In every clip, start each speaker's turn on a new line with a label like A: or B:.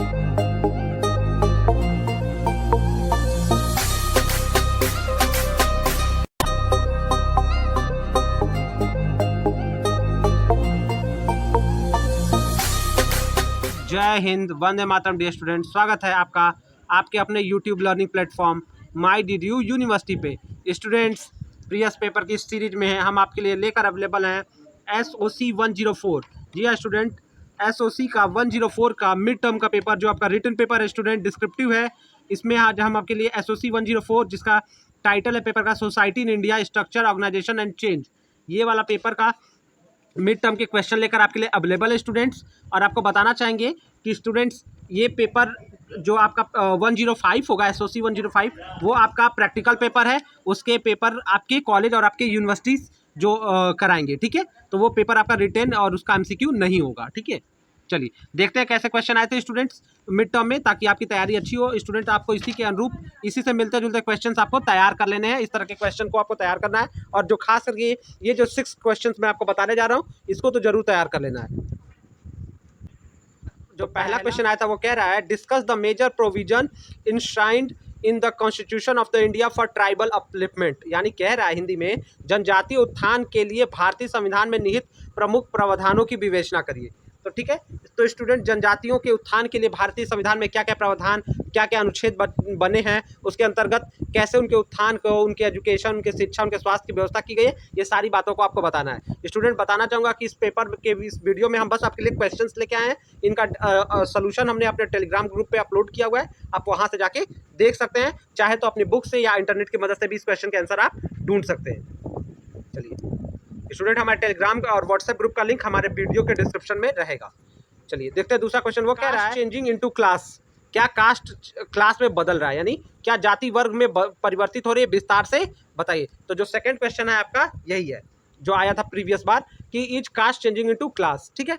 A: जय Hind, Vande Mataram. Dear student, स्वागत है आपका आपके अपने यूट्यूब लर्निंग प्लेटफॉर्म माई डी यू यूनिवर्सिटी पे। स्टूडेंट्स, प्रीवियस पेपर की सीरीज में है हम आपके लिए लेकर अवेलेबल हैं SOC 104। जी हाँ स्टूडेंट, SOC का 104 का मिड टर्म का पेपर जो आपका रिटन पेपर है स्टूडेंट, डिस्क्रिप्टिव है। इसमें आज हम आपके लिए SOC 104 जिसका टाइटल है पेपर का society in India, structure, organisation and change, ये वाला पेपर का मिड टर्म के क्वेश्चन लेकर आपके लिए अवेलेबल है स्टूडेंट्स। और आपको बताना चाहेंगे कि स्टूडेंट्स ये पेपर जो आपका 105 होगा, SOC 105, वो आपका प्रैक्टिकल पेपर है। उसके पेपर आपके कॉलेज और आपके यूनिवर्सिटीज़ जो कराएंगे, ठीक है। तो वो पेपर आपका रिटेन और उसका MCQ नहीं होगा, ठीक है। चलिए देखते हैं कैसे क्वेश्चन आए थे स्टूडेंट्स मिड टर्म में, ताकि आपकी तैयारी अच्छी हो। स्टूडेंट आपको इसी के अनुरूप, इसी से मिलते जुलते क्वेश्चंस आपको तैयार कर लेने हैं। इस तरह के क्वेश्चन को आपको तैयार करना है। और जो खास करके ये जो 6 क्वेश्चंस मैं आपको बताने जा रहा हूँ, इसको तो जरूर तैयार कर लेना है। जो पहला क्वेश्चन आया था वो कह रहा है, discuss the major provision enshrined in the constitution of the India for tribal upliftment. यानी कह रहा है हिंदी में, जनजातीय उत्थान के लिए भारतीय संविधान में निहित प्रमुख प्रावधानों की विवेचना करिए। तो ठीक है, तो स्टूडेंट जनजातियों के उत्थान के लिए भारतीय संविधान में क्या क्या प्रावधान, क्या क्या अनुच्छेद बने हैं, उसके अंतर्गत कैसे उनके उत्थान को, उनके एजुकेशन, उनके शिक्षा, उनके स्वास्थ्य की व्यवस्था की गई है, ये सारी बातों को आपको बताना है। स्टूडेंट बताना चाहूँगा कि इस पेपर के इस वीडियो में हम बस आपके लिए क्वेश्चंस लेके आए हैं। इनका सोल्यूशन हमने अपने टेलीग्राम ग्रुप पे अपलोड किया हुआ है, आप वहाँ से जाके देख सकते हैं। चाहे तो अपनी बुक से या इंटरनेट की मदद से भी इस क्वेश्चन के आंसर आप ढूंढ सकते हैं। चलिए स्टूडेंट, हमारे टेलीग्राम और व्हाट्सएप ग्रुप का लिंक हमारे वीडियो के डिस्क्रिप्शन में रहेगा। चलिए देखते हैं दूसरा क्वेश्चन। वो कह रहा है, चेंजिंग इनटू क्लास, क्या कास्ट क्लास में बदल रहा है, यानी क्या जाति वर्ग में परिवर्तित हो रही है, विस्तार से बताइए। तो जो सेकंड क्वेश्चन है आपका यही है जो आया था प्रीवियस बार, कि is caste changing into class, ठीक है।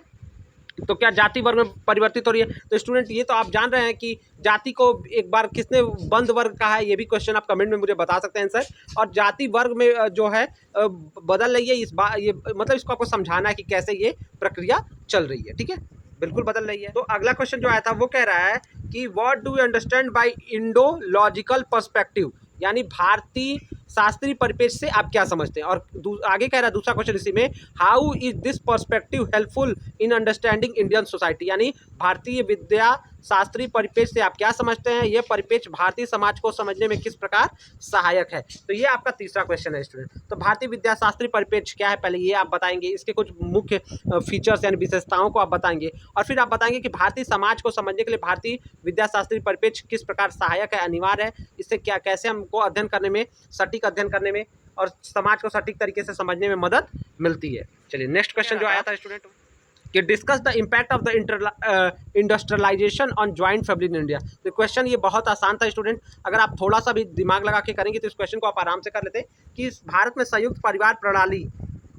A: तो क्या जाति वर्ग में परिवर्तित हो रही है। तो स्टूडेंट ये तो आप जान रहे हैं कि जाति को एक बार किसने बंद वर्ग कहा है, ये भी क्वेश्चन आप कमेंट में मुझे बता सकते हैं आंसर। और जाति वर्ग में जो है बदल रही है, इस बार ये मतलब इसको आपको समझाना है कि कैसे ये प्रक्रिया चल रही है, ठीक है, बिल्कुल बदल रही है। तो अगला क्वेश्चन जो आया था वो कह रहा है कि what do you understand by Indological perspective, यानी भारतीय शास्त्रीय परिपेक्ष से आप क्या समझते हैं। और आगे कह रहा है दूसरा क्वेश्चन इसी में, how is this perspective helpful in understanding Indian society, यानी भारतीय विद्या शास्त्रीय परिपेक्ष से आप क्या समझते हैं, यह परिपेक्ष भारतीय समाज को समझने में किस प्रकार सहायक है। तो ये आपका तीसरा क्वेश्चन है स्टूडेंट। तो भारतीय विद्या शास्त्रीय परिपेक्ष क्या है, पहले ये आप बताएंगे, इसके कुछ मुख्य फीचर्स यानी विशेषताओं को आप बताएंगे, और फिर आप बताएंगे कि भारतीय समाज को समझने के लिए भारतीय विद्या शास्त्रीय परिपेक्ष किस प्रकार सहायक है, अनिवार्य है, इससे क्या कैसे हमको अध्ययन करने में, सटीक अध्ययन करने में और समाज को सटीक तरीके से समझने में मदद मिलती है। चलिए नेक्स्ट क्वेश्चन जो आया था स्टूडेंट, कि discuss the impact of the industrialisation on joint family in India. तो क्वेश्चन ये बहुत आसान था स्टूडेंट, अगर आप थोड़ा सा भी दिमाग लगा के करेंगे तो इस क्वेश्चन को आप आराम से कर लेते कि इस भारत में संयुक्त परिवार प्रणाली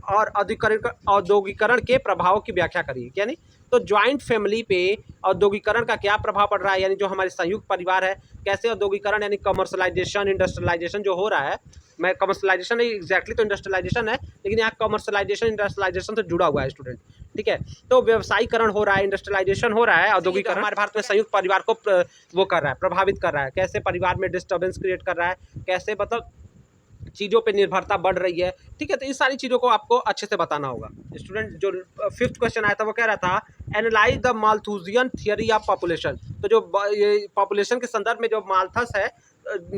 A: और औद्योगिकरण के प्रभाव की व्याख्या करिए। यानी तो ज्वाइंट फैमिली पे औद्योगिकरण का क्या प्रभाव पड़ रहा है, यानी जो हमारे संयुक्त परिवार है, कैसे औद्योगिकरण यानी कमर्शलाइजेशन, इंडस्ट्रियलाइजेशन जो हो रहा है, मैं कमर्शलाइजेशन नहीं एग्जैक्टली तो इंडस्ट्रियलाइजेशन है, लेकिन यहाँ कमर्शलाइजेशन इंडस्ट्रियलाइजेशन से जुड़ा हुआ है स्टूडेंट, ठीक है। तो व्यवसायीकरण हो रहा है, इंडस्ट्रियलाइजेशन हो रहा है, औद्योगिकरण हमारे भारत में संयुक्त परिवार को वो कर रहा है, प्रभावित कर रहा है, कैसे परिवार में डिस्टर्बेंस क्रिएट कर रहा है, कैसे मतलब चीज़ों पे निर्भरता बढ़ रही है, ठीक है। तो इस सारी चीज़ों को आपको अच्छे से बताना होगा स्टूडेंट। जो फिफ्थ क्वेश्चन आया था वो कह रहा था, analyse the Malthusian theory of population. तो जो ये पॉपुलेशन के संदर्भ में जो माल्थस है,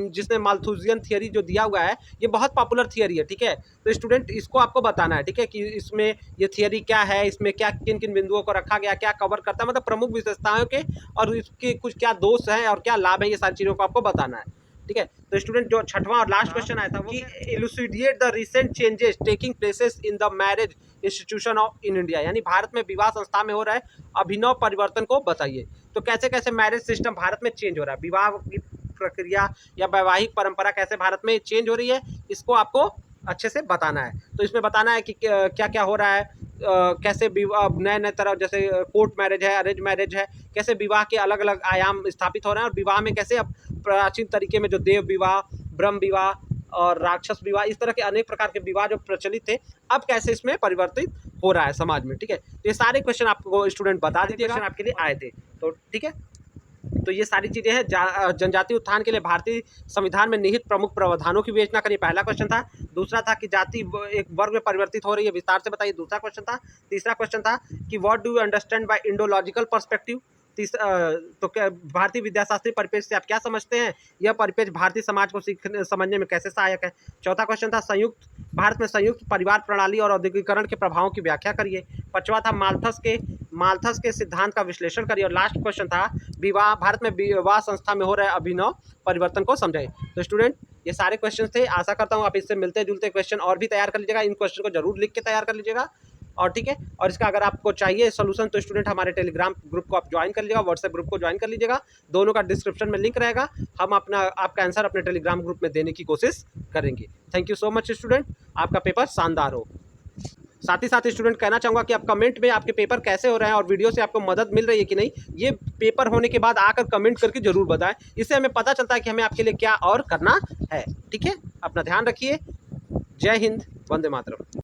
A: जिसने माल्थुसियन थियरी जो दिया हुआ है, ये बहुत पॉपुलर थियरी है, ठीक है। तो स्टूडेंट इसको आपको बताना है, ठीक है, कि इसमें ये थियरी क्या है, इसमें क्या किन किन बिंदुओं को रखा गया, क्या कवर करता है, मतलब प्रमुख विशेषताओं के और इसके कुछ क्या दोष हैं और क्या लाभ है, ये सारी चीज़ों को आपको बताना है, ठीक है। तो स्टूडेंट जो छठवां और लास्ट क्वेश्चन आया था वो, elucidate the recent changes taking places in the marriage institution of in India, यानी भारत में विवाह संस्था में हो रहा है अभिनव परिवर्तन को बताइए। तो कैसे कैसे मैरिज सिस्टम भारत में चेंज हो रहा है, विवाह की प्रक्रिया या वैवाहिक परंपरा कैसे भारत में चेंज हो रही है, इसको आपको अच्छे से बताना है। तो इसमें बताना है कि क्या क्या हो रहा है, कैसे विवाह नए नए तरह, जैसे कोर्ट मैरिज है, अरेंज मैरिज है, कैसे विवाह के अलग अलग आयाम स्थापित हो रहे हैं, और विवाह में कैसे अब प्राचीन तरीके में जो देव विवाह, ब्रह्म विवाह और राक्षस विवाह, इस तरह के अनेक प्रकार के विवाह जो प्रचलित थे, अब कैसे इसमें परिवर्तित हो रहा है समाज में, ठीक है। तो ये सारे क्वेश्चन आपको स्टूडेंट बता दीजिएगा, आपके लिए आए थे, तो ठीक है। तो ये सारी चीज़ें हैं। जनजातीय उत्थान के लिए भारतीय संविधान में निहित प्रमुख प्रावधानों की विवेचना करिए, पहला क्वेश्चन था। दूसरा था कि जाति एक वर्ग में परिवर्तित हो रही है, विस्तार से बताइए, दूसरा क्वेश्चन था। तीसरा क्वेश्चन था कि what do you understand by Indological perspective. तो क्या भारतीय विद्याशास्त्री परिपेक्ष से आप क्या समझते हैं, यह परिपेक्ष भारतीय समाज को समझने में कैसे सहायक है। चौथा क्वेश्चन था भारत में संयुक्त परिवार प्रणाली और औद्योगिकरण के प्रभावों की व्याख्या करिए। पांचवा था माल्थस के सिद्धांत का विश्लेषण करिए। और लास्ट क्वेश्चन था भारत में विवाह संस्था में हो रहे अभिनव परिवर्तन को समझाइए। तो स्टूडेंट ये सारे क्वेश्चन थे, आशा करता हूँ आप इससे मिलते जुलते क्वेश्चन और भी तैयार कर लीजिएगा। इन क्वेश्चन को जरूर लिख के तैयार कर लीजिएगा, और ठीक है। और इसका अगर आपको चाहिए सोल्यूशन तो स्टूडेंट हमारे टेलीग्राम ग्रुप को आप ज्वाइन कर लीजिएगा, व्हाट्सएप ग्रुप को ज्वाइन कर लीजिएगा, दोनों का डिस्क्रिप्शन में लिंक रहेगा। हम आपका आंसर अपने टेलीग्राम ग्रुप में देने की कोशिश करेंगे। Thank you so much student, आपका पेपर शानदार हो। साथ ही साथ स्टूडेंट कहना चाहूँगा कि आप कमेंट में आपके पेपर कैसे हो रहे हैं और वीडियो से आपको मदद मिल रही है कि नहीं, ये पेपर होने के बाद आकर कमेंट करके जरूर बताएं। इससे हमें पता चलता है कि हमें आपके लिए क्या और करना है। ठीक है, अपना ध्यान रखिए। जय हिंद, वंदे मातरम।